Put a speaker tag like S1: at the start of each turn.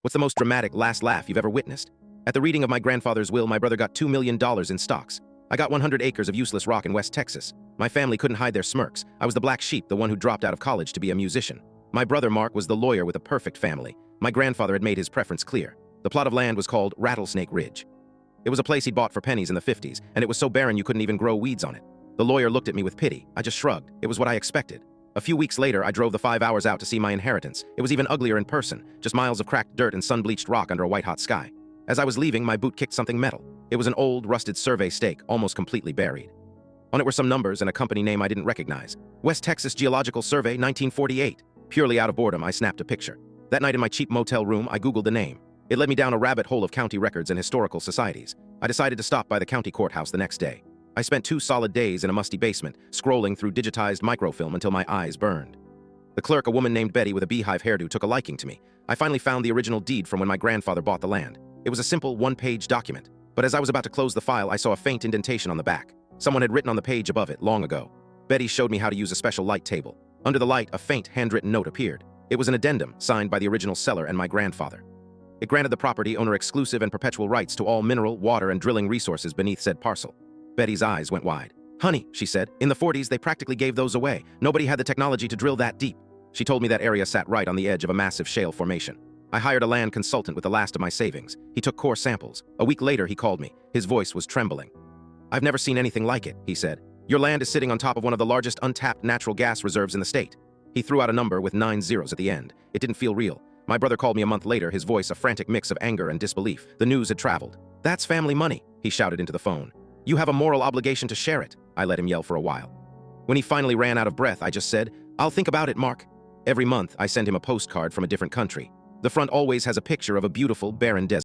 S1: What's the most dramatic last laugh you've ever witnessed? At the reading of my grandfather's will, my brother got $2 million in stocks. I got 100 acres of useless rock in West Texas. My family couldn't hide their smirks. I was the black sheep, the one who dropped out of college to be a musician. My brother Mark was the lawyer with a perfect family. My grandfather had made his preference clear. The plot of land was called Rattlesnake Ridge. It was a place he'd bought for pennies in the 50s, and it was so barren you couldn't even grow weeds on it. The lawyer looked at me with pity. I just shrugged. It was what I expected. A few weeks later, I drove the 5 hours out to see my inheritance. It was even uglier in person, just miles of cracked dirt and sun-bleached rock under a white-hot sky. As I was leaving, my boot kicked something metal. It was an old, rusted survey stake, almost completely buried. On it were some numbers and a company name I didn't recognize. West Texas Geological Survey, 1948. Purely out of boredom, I snapped a picture. That night in my cheap motel room, I Googled the name. It led me down a rabbit hole of county records and historical societies. I decided to stop by the county courthouse the next day. I spent 2 solid days in a musty basement, scrolling through digitized microfilm until my eyes burned. The clerk, a woman named Betty with a beehive hairdo, took a liking to me. I finally found the original deed from when my grandfather bought the land. It was a simple 1-page document, but as I was about to close the file, I saw a faint indentation on the back. Someone had written on the page above it long ago. Betty showed me how to use a special light table. Under the light, a faint handwritten note appeared. It was an addendum signed by the original seller and my grandfather. It granted the property owner exclusive and perpetual rights to all mineral, water, and drilling resources beneath said parcel. Betty's eyes went wide. "Honey," she said, "in the 40s, they practically gave those away. Nobody had the technology to drill that deep." She told me that area sat right on the edge of a massive shale formation. I hired a land consultant with the last of my savings. He took core samples. A week later, he called me. His voice was trembling. "I've never seen anything like it," he said. "Your land is sitting on top of one of the largest untapped natural gas reserves in the state." He threw out a number with 9 zeros at the end. It didn't feel real. My brother called me a month later, his voice a frantic mix of anger and disbelief. The news had traveled. "That's family money," he shouted into the phone. "You have a moral obligation to share it." I let him yell for a while. When he finally ran out of breath, I just said, "I'll think about it, Mark." Every month, I send him a postcard from a different country. The front always has a picture of a beautiful, barren desert.